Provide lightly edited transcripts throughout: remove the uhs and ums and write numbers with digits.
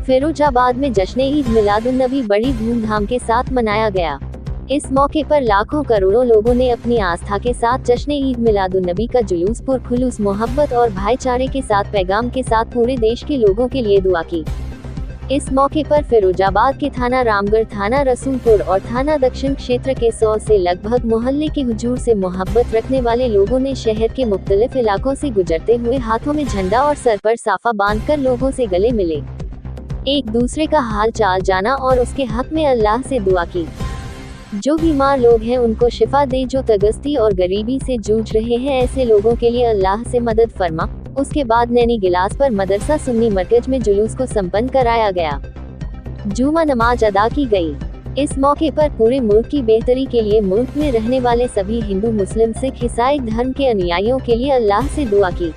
फिरोजाबाद में जश्न-ए-ईद मिलादुन्नबी बड़ी धूमधाम के साथ मनाया गया। इस मौके पर लाखों करोड़ों लोगों ने अपनी आस्था के साथ जश्न-ए-ईद मिलादुन्नबी का जुलूस पुरखुलूस मोहब्बत और भाईचारे के साथ पैगाम के साथ पूरे देश के लोगों के लिए दुआ की। इस मौके पर फिरोजाबाद के थाना रामगढ़, थाना रसूलपुर और थाना दक्षिण क्षेत्र के 100 से लगभग मोहल्ले के हुजूर से मोहब्बत रखने वाले लोगों ने शहर के मुख्तलिफ इलाकों से गुजरते हुए हाथों में झंडा और सर पर साफा बांधकर लोगों से गले मिले, एक दूसरे का हाल चाल जाना और उसके हक में अल्लाह से दुआ की। जो बीमार लोग हैं उनको शिफा दे, जो तगस्ती और गरीबी से जूझ रहे हैं ऐसे लोगों के लिए अल्लाह से मदद फरमा। उसके बाद नैनी गिलास पर मदरसा सुन्नी मरकज में जुलूस को संपन्न कराया गया। जुमा नमाज अदा की गई। इस मौके पर पूरे मुल्क की बेहतरी के लिए मुल्क में रहने वाले सभी हिंदू, मुस्लिम, सिख, ईसाई धर्म के अनुयायियों के लिए अल्लाह से दुआ की।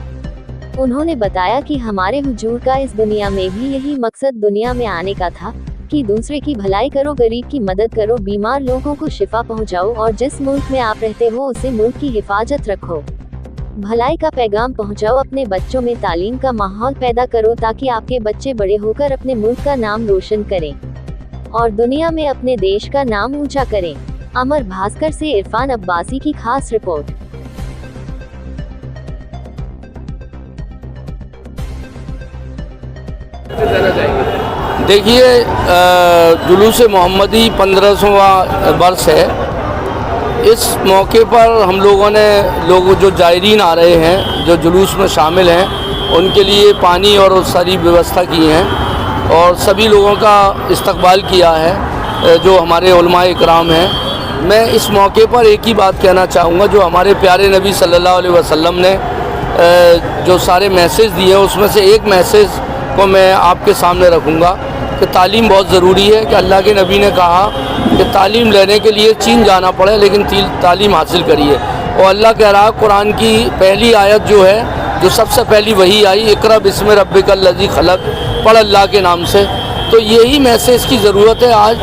उन्होंने बताया कि हमारे हुजूर का इस दुनिया में भी यही मकसद दुनिया में आने का था कि दूसरे की भलाई करो, गरीब की मदद करो, बीमार लोगों को शिफा पहुंचाओ और जिस मुल्क में आप रहते हो उसे मुल्क की हिफाजत रखो, भलाई का पैगाम पहुंचाओ, अपने बच्चों में तालीम का माहौल पैदा करो ताकि आपके बच्चे बड़े होकर अपने मुल्क का नाम रोशन करें और दुनिया में अपने देश का नाम ऊंचा करें। अमर भास्कर से इरफान अब्बासी की खास रिपोर्ट। देखिए, जुलूस मोहम्मदी 1500वां वर्ष है। इस मौके पर हम लोगों ने जो जायरीन आ रहे हैं, जो जुलूस में शामिल हैं, उनके लिए पानी और सारी व्यवस्था की है और सभी लोगों का इस्तकबाल किया है जो हमारे उलमा इकराम हैं। मैं इस मौके पर एक ही बात कहना चाहूँगा, जो हमारे प्यारे नबी सल्लल्लाहु अलैहि वसल्लम ने जो सारे मैसेज दिए उसमें से एक मैसेज को मैं आपके सामने रखूँगा कि तालीम बहुत ज़रूरी है। कि अल्लाह के नबी ने कहा कि तालीम लेने के लिए चीन जाना पड़े लेकिन तालीम हासिल करिए। और अल्लाह कह रहा है, कुरान की पहली आयत जो है, जो सबसे पहली वही आई, इक़रा बिस्मि रब्बिकल लज़ी खलक़, पढ़ अल्लाह के नाम से। तो यही मैसेज की ज़रूरत है आज,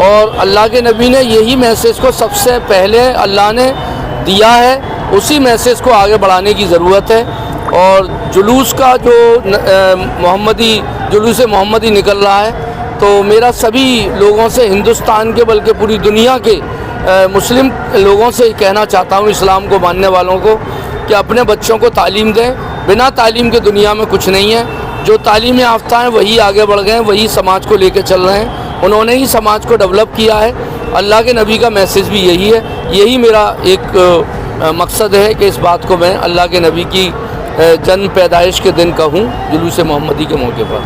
और अल्लाह के नबी ने यही मैसेज को सबसे पहले अल्लाह ने दिया है, उसी मैसेज को आगे बढ़ाने की ज़रूरत है। और जुलूस का जो जुलूस मोहम्मदी निकल रहा है, तो मेरा सभी लोगों से, हिंदुस्तान के बल्कि पूरी दुनिया के मुस्लिम लोगों से कहना चाहता हूँ, इस्लाम को मानने वालों को, कि अपने बच्चों को तालीम दें। बिना तालीम के दुनिया में कुछ नहीं है। जो तालीम याफ्ता हैं वही आगे बढ़ गए, वही समाज को लेकर चल रहे हैं, उन्होंने ही समाज को डेवलप किया है। अल्लाह के नबी का मैसेज भी यही है। यही मेरा एक मकसद है कि इस बात को मैं अल्लाह के नबी की जन्म पैदाइश के दिन कहूँ, जुलूस मोहम्मदी के मौके पर।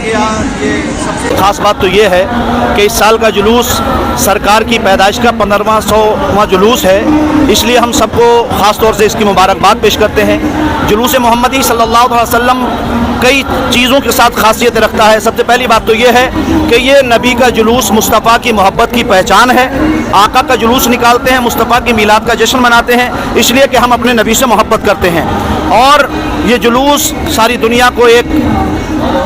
ये सबसे खास बात तो ये है कि इस साल का जुलूस सरकार की पैदाइश का 1500वां जुलूस है, इसलिए हम सबको ख़ास तौर से इसकी मुबारकबाद पेश करते हैं। जुलूस मोहम्मदी सल्लल्लाहु अलैहि वसल्लम कई चीज़ों के साथ खासियत रखता है। सबसे पहली बात तो ये है कि ये नबी का जुलूस मुस्तफ़ा की मोहब्बत की पहचान है। आका का जुलूस निकालते हैं, मुस्तफ़ा की मीलाद का जश्न मनाते हैं, इसलिए कि हम अपने नबी से मोहब्बत करते हैं। और ये जुलूस सारी दुनिया को एक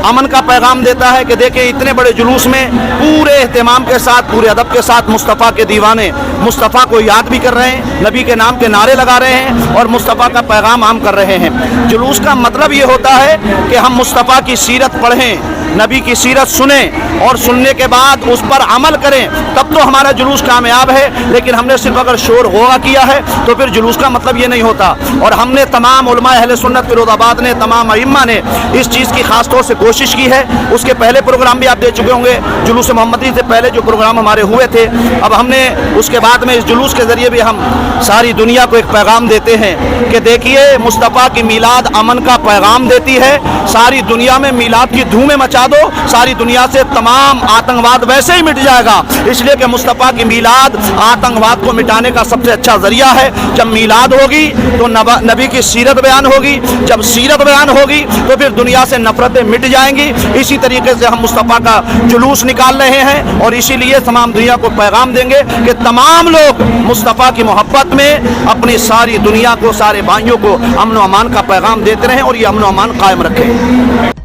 अमन का पैगाम देता है कि देखिए, इतने बड़े जुलूस में पूरे एहतमाम के साथ, पूरे अदब के साथ मुस्तफ़ा के दीवाने मुस्तफ़ा को याद भी कर रहे हैं, नबी के नाम के नारे लगा रहे हैं और मुस्तफ़ा का पैगाम आम कर रहे हैं। जुलूस का मतलब ये होता है कि हम मुस्तफ़ा की सीरत पढ़ें, नबी की सीरत सुने और सुनने के बाद उस पर अमल करें, तब तो हमारा जुलूस कामयाब है। लेकिन हमने सिर्फ अगर शोर होगा किया है तो फिर जुलूस का मतलब ये नहीं होता। और हमने तमाम उलमाए अहले सुन्नत फिरोजाबाद ने, तमाम अइम्मा ने इस चीज़ की खास तौर से कोशिश की है। उसके पहले प्रोग्राम भी आप देख चुके होंगे, जुलूस मोहम्मदी से पहले जो प्रोग्राम हमारे हुए थे। अब हमने उसके बाद में इस जुलूस के ज़रिए भी हम सारी दुनिया को एक पैगाम देते हैं कि देखिए, मुस्तफ़ा की मीलाद अमन का पैगाम देती है। सारी दुनिया में मीलाद की धूमें मचा दो, सारी दुनिया से तमाम आतंकवाद वैसे ही मिट जाएगा। इसलिए कि मुस्तफ़ा की मीलाद आतंकवाद को मिटाने का सबसे अच्छा जरिया है। जब मीलाद होगी तो नबी की सीरत बयान होगी, जब सीरत बयान होगी तो फिर दुनिया से नफरतें मिट जाएंगी। इसी तरीके से हम मुस्तफ़ा का जुलूस निकाल रहे हैं और इसीलिए तमाम दुनिया को पैगाम देंगे कि तमाम लोग मुस्तफ़ा की मोहब्बत में अपनी सारी दुनिया को, सारे भाइयों को अमन व अमान का पैगाम देते रहें और ये अमन व अमान कायम रखें।